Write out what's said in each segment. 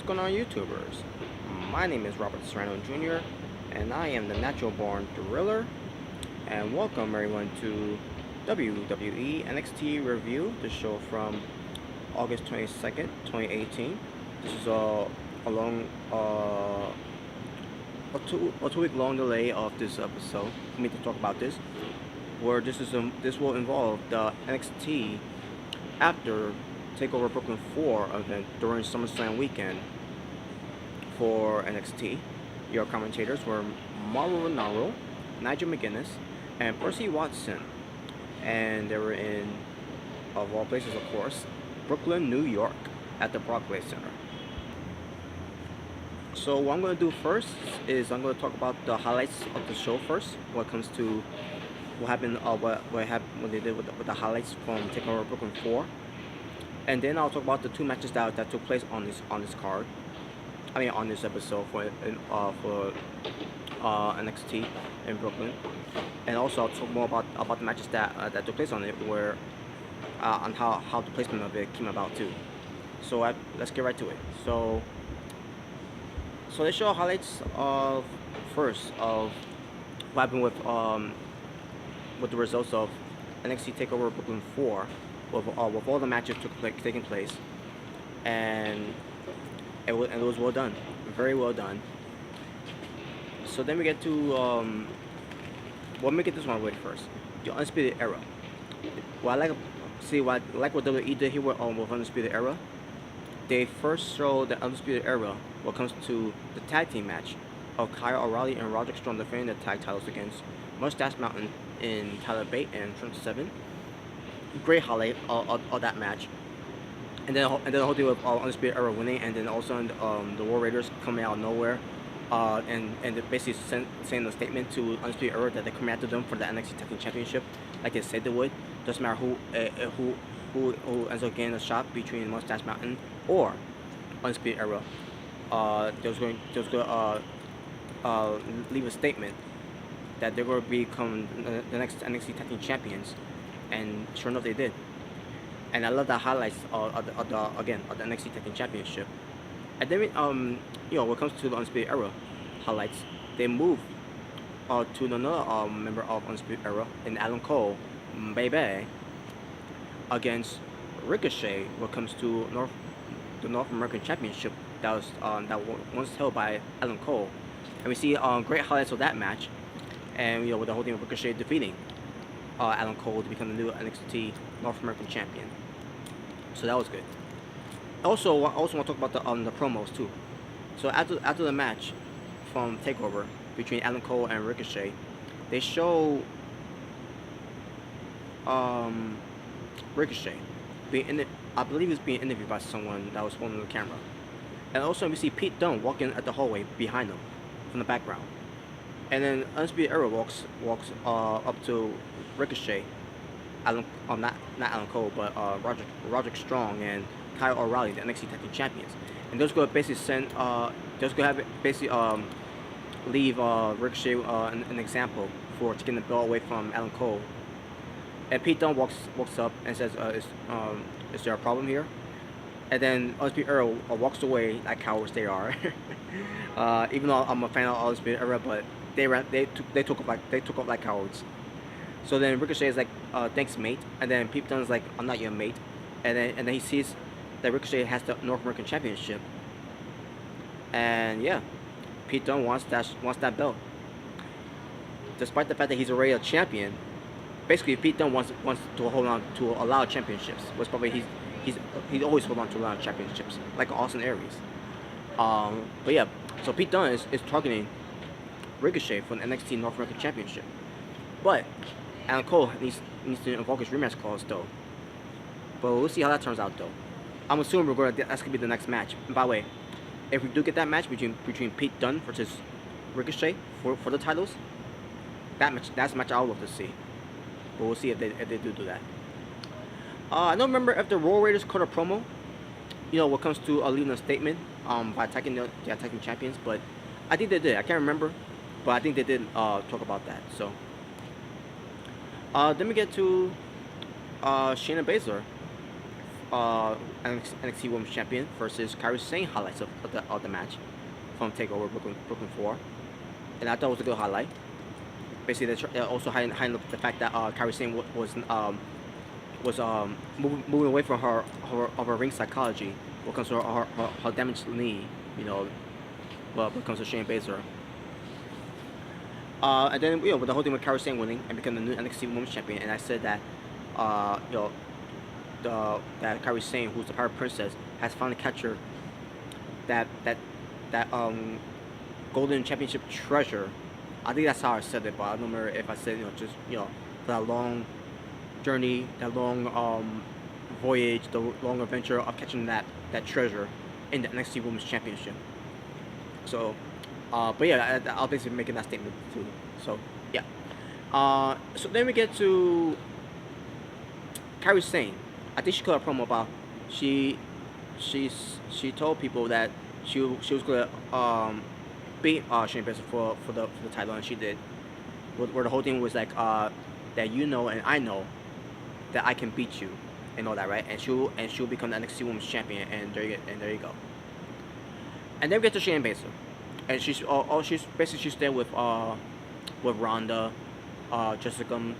What's going on, YouTubers? My name is Robert Serrano Jr., and I am the natural born thriller. And welcome everyone to WWE NXT Review, the show from August 22nd, 2018. This is a long, a two-week long delay of this episode for me to talk about this, where this will involve the NXT after TakeOver Brooklyn 4 event during SummerSlam weekend for NXT. Your commentators were Mauro Ranallo, Nigel McGuinness, and Percy Watson. And they were in, of all places of course, Brooklyn, New York at the Barclays Center. So what I'm going to do first is I'm going to talk about the highlights of the show first, when it comes to what happened, what they did with the highlights from TakeOver Brooklyn 4. And then I'll talk about the two matches that took place on this card. On this episode for NXT in Brooklyn. And also I'll talk more about the matches that took place on it, where on how the placement of it came about too. So let's get right to it. So they show highlights of first of what happened with the results of NXT TakeOver Brooklyn 4. With all the matches taking place, and it was well done, very well done. So then we get to let me get this one away first. The Undisputed Era. What I like what WWE did here with Undisputed Era. They first show the Undisputed Era when it comes to the tag team match of Kyle O'Reilly and Roderick Strong defending the tag titles against Mustache Mountain in Tyler Bate and Trent Seven. Great highlight of that match, and then the whole deal with Undisputed Era winning, and then also the War Raiders coming out of nowhere, and they basically saying a statement to Undisputed Era that they're coming after them for the NXT Tag Team Championship, like they said they would. Doesn't matter who ends up getting a shot between Mustache Mountain or Undisputed Era. They was going to leave a statement that they're going to become the next NXT Tag Team Champions. And sure enough, they did. And I love the highlights of the NXT Tag Team Championship. And then when it comes to the Undisputed Era highlights, they move to another member of Undisputed Era in Adam Cole, baby, against Ricochet when it comes to the North American Championship that was once held by Adam Cole. And we see great highlights of that match, and with the whole thing of Ricochet defeating Adam Cole to become the new NXT North American Champion. So that was good. Also want to talk about the promos too. So after the match from TakeOver between Adam Cole and Ricochet, they show Ricochet I believe he's being interviewed by someone that was holding the camera. And also we see Pete Dunne walking at the hallway behind him from the background. And then Undisputed Era walks up to Ricochet, not Adam Cole, but Roderick Strong and Kyle O'Reilly, the NXT Tag Team Champions. And those go basically leave Ricochet an example for taking the belt away from Adam Cole. And Pete Dunne walks up and says, "Is there a problem here?" And then Undisputed Era walks away like cowards they are. Even though I'm a fan of Undisputed Era, but they took off like cowards. So then Ricochet is like, "Thanks, mate." And then Pete Dunne is like, "I'm not your mate." And then he sees that Ricochet has the North American Championship. And yeah, Pete Dunne wants that belt. Despite the fact that he's already a champion, basically Pete Dunne wants to hold on to a lot of championships. Was probably he's always hold on to a lot of championships, like Austin Aries. But yeah, so Pete Dunne is targeting Ricochet for the NXT North American Championship. But Adam Cole needs to invoke his rematch clause though. But we'll see how that turns out though. I'm assuming that's gonna be the next match. And by the way, if we do get that match between Pete Dunne versus Ricochet for the titles, that's a match I would love to see. But we'll see if they do that. I don't remember if the War Raiders cut a promo, when it comes to leaving a statement by attacking the attacking champions, but I think they did. I can't remember, but I think they did talk about that. So then we get to Shayna Baszler NXT Women's Champion versus Kairi Sane highlights of the match from TakeOver Brooklyn 4, and I thought it was a good highlight. Basically, also highlighting the fact that Kairi Sane was moving away from her ring psychology when it comes to her damaged knee, you know, when it comes to Shayna Baszler. And then, with the whole thing with Kairi Sane winning and becoming the new NXT Women's Champion, and I said that, you know, that Kairi Sane, who's the Pirate Princess, has finally captured that Golden Championship treasure. I think that's how I said it, but I don't remember if I said, just, that long journey, that long voyage, the long adventure of catching that treasure in the NXT Women's Championship. So, but yeah, I'll basically making that statement too. So, yeah. So then we get to Kairi Sane. I think she cut a promo about she told people that she was gonna beat Shayna Baszler for the title, and she did. Where the whole thing was like that and I know that I can beat you and all that, right? And she'll become the NXT Women's Champion, and there you go. And then we get to Shayna Baszler, and she's there with Ronda, Jessica,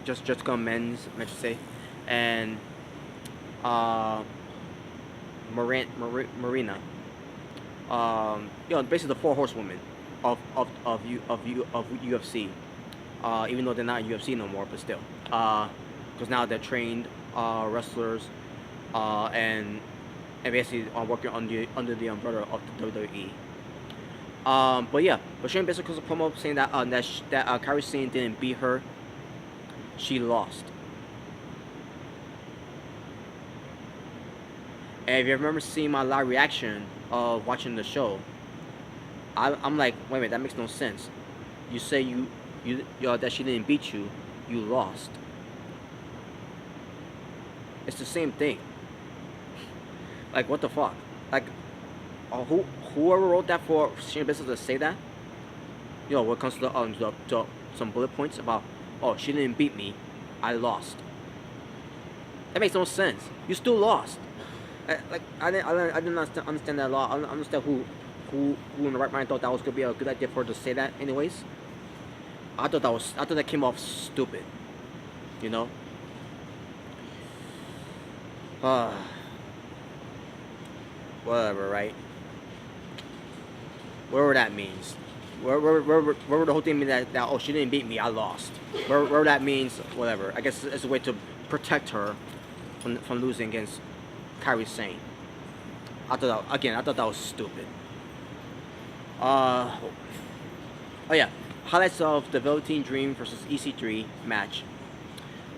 Jessica Men's, I should say, and Marina. Basically the four horsewomen of UFC. Even though they're not in UFC no more, but still, because now they're trained wrestlers, and basically working under the umbrella of the WWE. But Shayna Baszler goes a promo saying that Kairi Sane didn't beat her, she lost. And if you remember seeing my live reaction of watching the show, I'm like, wait a minute, that makes no sense. You say you that she didn't beat you, you lost. It's the same thing. Like, what the fuck? Like, whoever wrote that for Shayna Baszler to say that, when it comes to some bullet points about, she didn't beat me, I lost. That makes no sense. You still lost. I didn't understand that at all. I don't understand who in the right mind thought that was gonna be a good idea for her to say that. Anyways, I thought that came off stupid. Whatever, right? Whatever that means. Whatever the whole thing means that she didn't beat me, I lost. Whatever that means, whatever. I guess it's a way to protect her from losing against Kairi Sane. I thought that was stupid. Highlights of the Velveteen Dream versus EC3 match.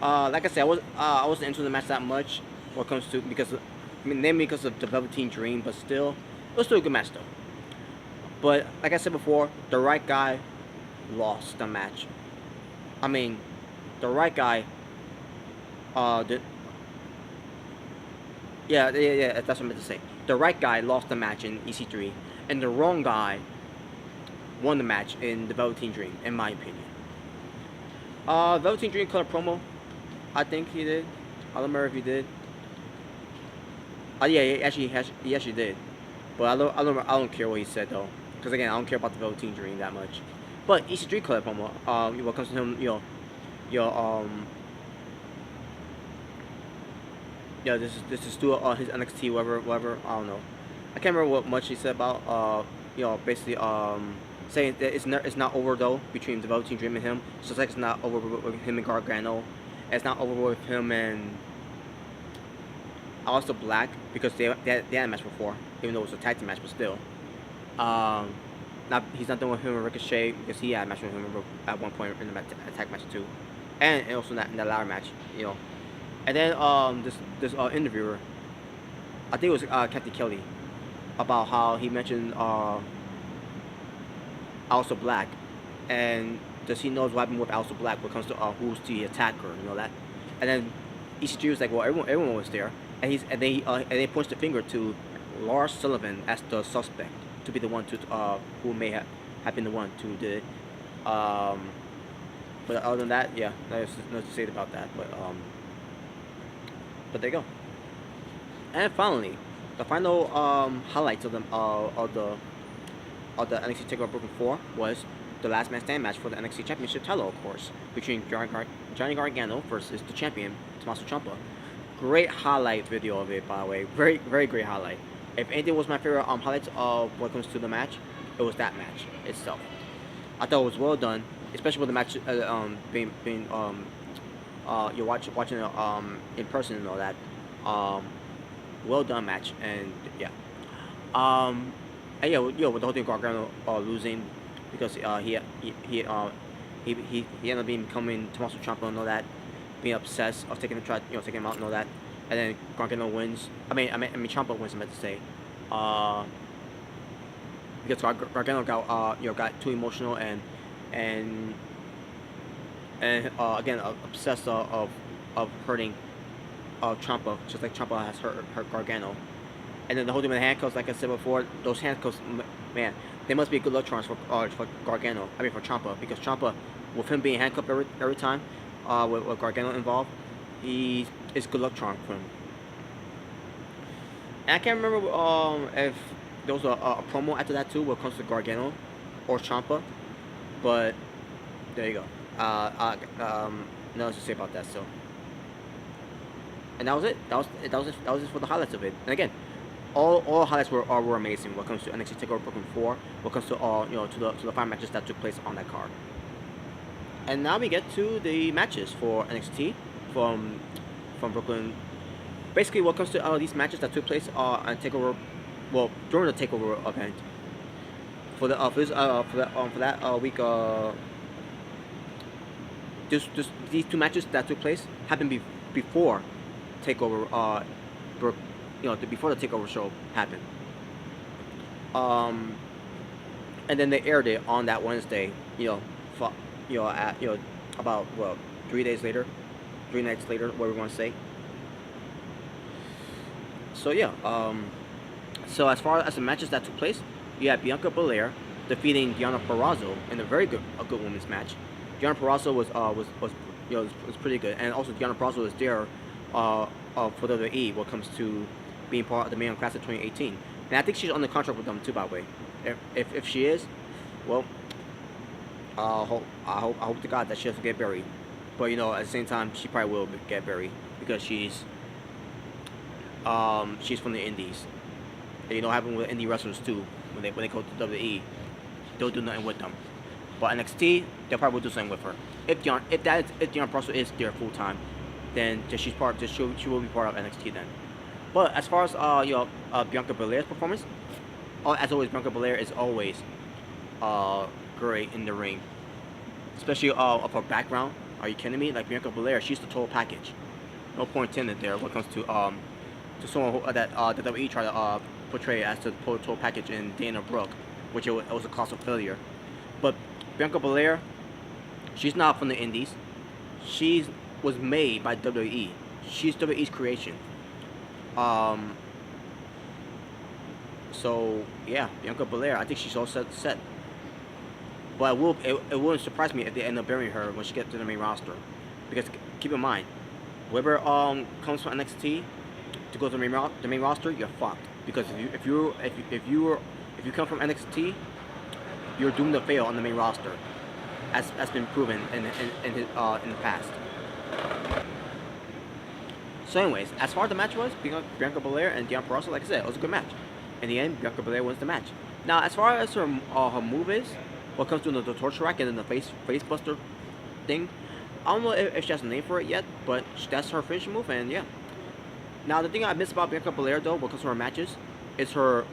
Like I said, I wasn't into the match that much when it comes to mainly because of the Velveteen Dream, but still, it was still a good match though. But like I said before, the right guy lost the match. I mean, the right guy that's what I meant to say. The right guy lost the match in EC3, and the wrong guy won the match in the Velveteen Dream, in my opinion. Velveteen Dream cut a promo. I think he did. I don't remember if he did. He actually did. But I don't care what he said though, because again, I don't care about the Velveteen Dream that much. But EC3 cut a promo. When it comes to him, this is still his NXT, whatever. I don't know. I can't remember what much he said about basically saying that it's not over though between the Velveteen Dream and him. Just like it's not over with him and Gargano. It's not over with him and also Black, because they had a match before, even though it was a tag team match, but still. He's not done with him and Ricochet, because he had a match with him at one point in the tag match too, and also in that ladder match, And then this interviewer, I think it was Captain Kelly, about how he mentioned Aleister Black, and does he know what happened with Aleister Black when it comes to who's the attacker, that. And then EC3 was like, well, everyone was there, and they points the finger to Lars Sullivan as the suspect, to be the one who may have been the one to do it. But other than that, there's nothing to say about that. But But there you go. And finally, the final highlights of the NXT TakeOver Brooklyn 4 was the last man stand match for the NXT Championship title, of course, between Johnny Gargano versus the champion Tommaso Ciampa. Great highlight video of it, by the way. Very great highlight. If anything was my favorite highlights of what comes to the match, it was that match itself. I thought it was well done, especially with the match being you're watching it in person and all that. Well done match, and yeah. And yeah, with the whole thing Gargano losing because he ended up becoming Tommaso Ciampa and all that, being obsessed of taking taking him out and all that, and then Gargano wins. I mean Ciampa wins. I meant to say, because Gargano got too emotional and again obsessed of hurting Ciampa, just like Ciampa has hurt Gargano. And then the whole thing with the handcuffs, like I said before, those handcuffs, man, they must be good luck charms for Gargano. I mean for Ciampa, because Ciampa, with him being handcuffed every time, with Gargano involved, it's good luck charm for him. And I can't remember if there was a promo after that too, when it comes to Gargano or Ciampa, but there you go. Nothing to say about that. So, and that was it. That was it for the highlights of it. And again, all highlights were amazing. When it comes to NXT TakeOver Brooklyn 4, when it comes to to the 5 matches that took place on that card. And now we get to the matches for NXT from Brooklyn. Basically, what comes to these matches that took place on TakeOver, well, during the TakeOver event for that week. These 2 matches that took place happened before TakeOver. Before the TakeOver show happened. And then they aired it on that Wednesday. About 3 days later, 3 nights later, what we're going to say. So yeah. So as far as the matches that took place, you had Bianca Belair defeating Deonna Purrazzo in a very good women's match. Deonna Purrazzo was pretty good, and also Deonna Purrazzo was there for WWE when it comes to being part of the main class of 2018, and I think she's on the contract with them too. By the way, if she is, well, I hope to God that she doesn't get buried, but at the same time she probably will get buried because she's from the Indies, and what happens with indie wrestlers too when they go to WWE, they'll do nothing with them. But NXT, they'll probably do something with her. If Deonna Purrazzo is there full time, then she will be part of NXT then. But as far as Bianca Belair's performance, as always, Bianca Belair is always great in the ring, especially of her background. Are you kidding me? Like Bianca Belair, she's the total package. No point intended there when it comes to someone that WWE tried to portray as the total package in Dana Brooke, which it was a colossal failure. But Bianca Belair, she's not from the Indies. She was made by WWE. She's WWE's creation. So yeah, Bianca Belair, I think she's all set. But it wouldn't surprise me if they end up burying her when she gets to the main roster, because keep in mind, whoever comes from NXT to go to the main roster, you're fucked. Because if you come from NXT, you're doomed to fail on the main roster, as been proven in the past. So anyways, as far as the match was, Bianca Belair and Deonna Purrazzo, like I said, it was a good match. In the end, Bianca Belair wins the match. Now, as far as her move is, what comes to the torture rack and then the face buster thing, I don't know if she has a name for it yet, but that's her finishing move, and yeah. Now, the thing I miss about Bianca Belair, though, when it comes to her matches, is her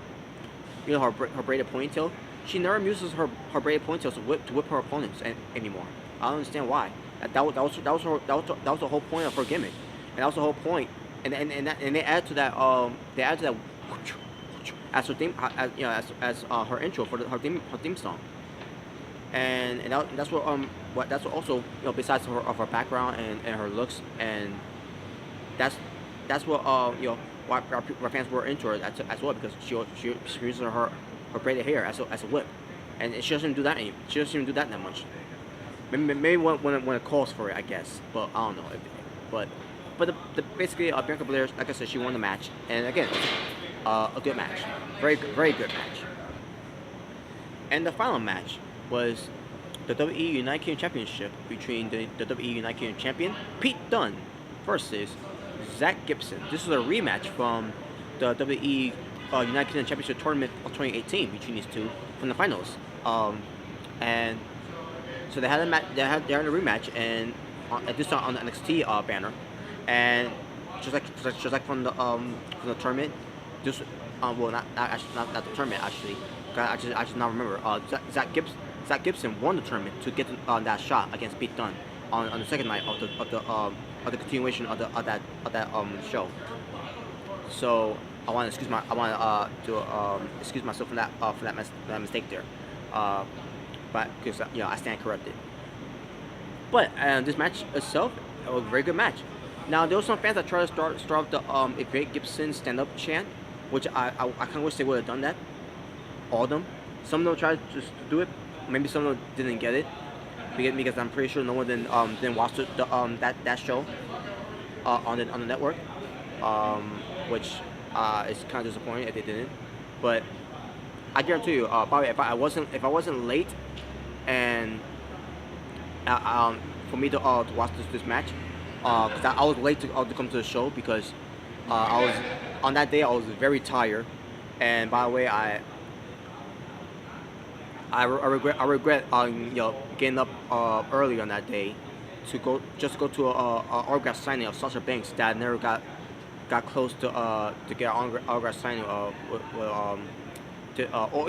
braided ponytail. She never uses her braided ponytails to whip her opponents anymore. I don't understand why. That was the whole point of her gimmick, and that was the whole point. And they add to that as her theme, as her intro for her theme song. And that's what also besides her background and her looks, and that's what why our fans were into her as well, because she uses her braided hair as a whip, and she doesn't do that she doesn't even do that much. Maybe when it calls for it, I guess, but I don't know. But but basically, Bianca Belair, like I said, she won the match, and again, a good match, very good match. And the final match was the WWE United Kingdom Championship between the WWE United Kingdom Champion Pete Dunne versus Zach Gibson. This is a rematch from the WWE United Kingdom Championship tournament of 2018 between these two from the finals. And so they had they're in a rematch, and at this time on the NXT banner, and just like from the tournament, this well not the tournament actually. I just not remember. Zach Gibson won the tournament to get that shot against Pete Dunne on the second night of the continuation of that show. So I want to excuse myself for that mistake there, but because I stand corrected. But this match itself, it was a very good match. Now there were some fans that tried to start the if Gibson stand up chant, which I kind of wish they would have done that. All of them. Some of them tried to do it. Maybe some of them didn't get it because I'm pretty sure no one didn't watch that show on the network, which is kind of disappointing if they didn't. But I guarantee you, probably if I wasn't late and for me to watch this match, because I was late to come to the show because I was on that day I was very tired, and by the way I regret getting up early on that day to go to a autograph signing of Sasha Banks that I never got close to get an autograph signing or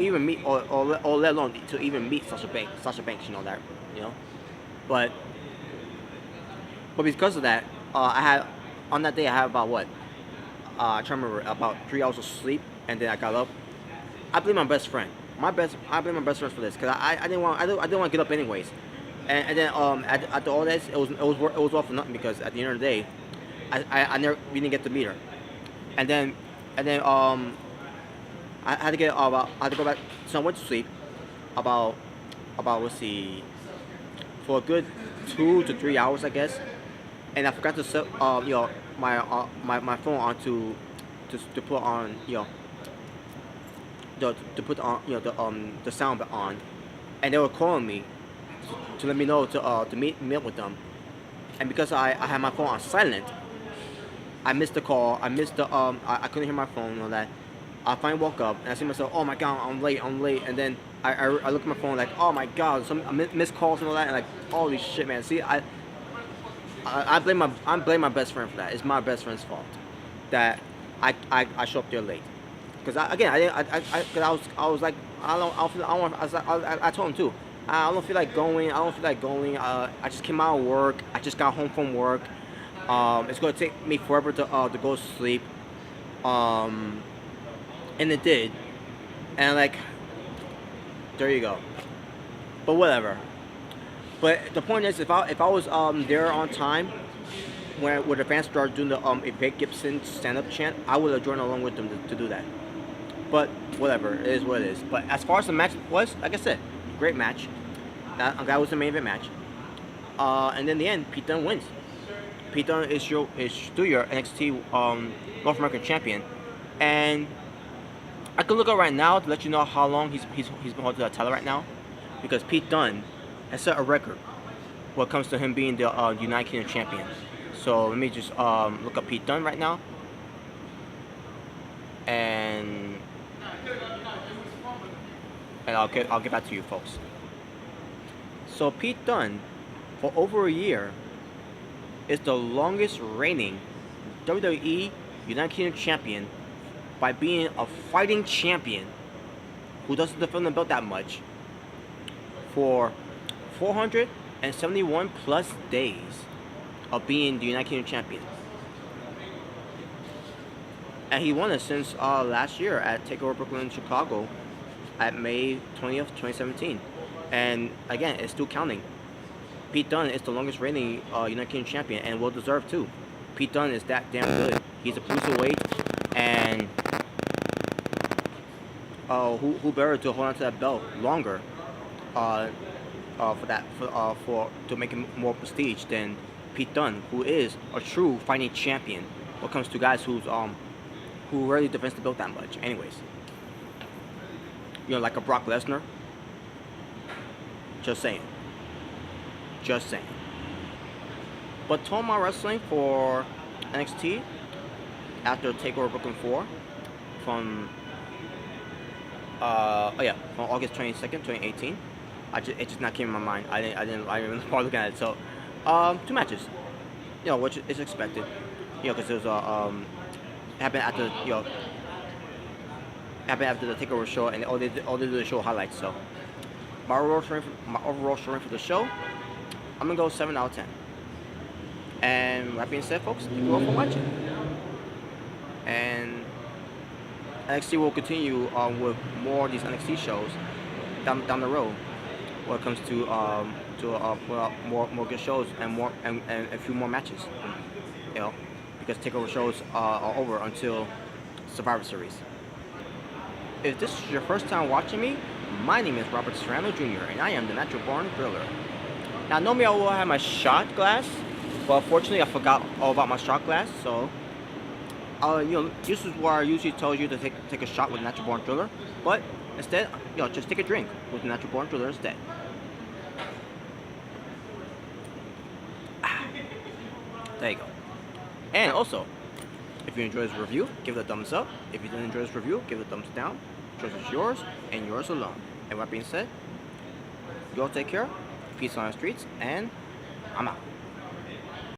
even meet or let alone to even meet Sasha Banks, but because of that I had on that day I had about what I can't remember, about 3 hours of sleep, and then I got up. I blame my best friend. I blame my best friend for this because I didn't want to get up anyways, and then after all this it was all for nothing because at the end of the day I never we didn't get to meet her, and then I had to go back, so I went to sleep about let's see, for a good 2 to 3 hours I guess, and I forgot to set my phone on to put on to put on the sound on, and they were calling me to let me know to meet with them, and because I had my phone on silent, I missed the call. I missed the I couldn't hear my phone and all that. I finally woke up and I see myself, oh my god, I'm late, and then I look at my phone like, oh my god, some missed calls and all that, and like, holy shit, man. See, I blame my best friend for that. It's my best friend's fault that I show up there late. Because I was like, I told him too, I don't feel like going. I just came out of work. I just got home from work. It's gonna take me forever to go to sleep. And it did. And like, there you go. But whatever. But the point is, if I was there on time when the fans started doing the Vic Gibson stand-up chant, I would have joined along with them to do that. But whatever, it is what it is. But as far as the match was, like I said, great match. That was the main event match. And then in the end, Pete Dunne wins. Pete Dunne is still your NXT North American champion, and I can look up right now to let you know how long he's been holding that title right now, because Pete Dunne has set a record when it comes to him being the United Kingdom champion. So let me just look up Pete Dunne right now, and I'll get back to you folks. So Pete Dunne, for over a year, is the longest reigning WWE United Kingdom champion by being a fighting champion who doesn't defend the belt that much for 471 plus days of being the United Kingdom champion. And he won it since last year at TakeOver Brooklyn in Chicago at May 20th, 2017. And again, it's still counting. Pete Dunne is the longest reigning United Kingdom champion, and well deserved too. Pete Dunne is that damn good. He's a cruiserweight, and who better to hold on to that belt longer to make it more prestige than Pete Dunne, who is a true fighting champion when it comes to guys who rarely defends the belt that much. Anyways, like a Brock Lesnar. Just saying. Just saying. But Toma Wrestling for NXT after TakeOver Brooklyn 4 from from August 22nd, 2018. It just not came in my mind. I didn't even bother looking at it. So 2 matches, which is expected, because it was happened after happened after the TakeOver show, and all they did the show highlights. So my overall showing for the show, I'm gonna go 7 out of 10. And that being said, folks, thank you all for watching. And NXT will continue with more of these NXT shows down the road when it comes to more good shows and a few more matches. Because TakeOver shows are over until Survivor Series. If this is your first time watching me, my name is Robert Serrano Jr. and I am the Natural Born Driller. Now, normally I will have my shot glass, but unfortunately I forgot all about my shot glass. So, this is where I usually tell you to take a shot with the Natural Born Driller, but instead, just take a drink with the Natural Born Driller instead. There you go. And also, if you enjoyed this review, give it a thumbs up. If you didn't enjoy this review, give it a thumbs down. Choice is yours and yours alone. And with that being said, you all take care. Peace on the streets, and I'm out.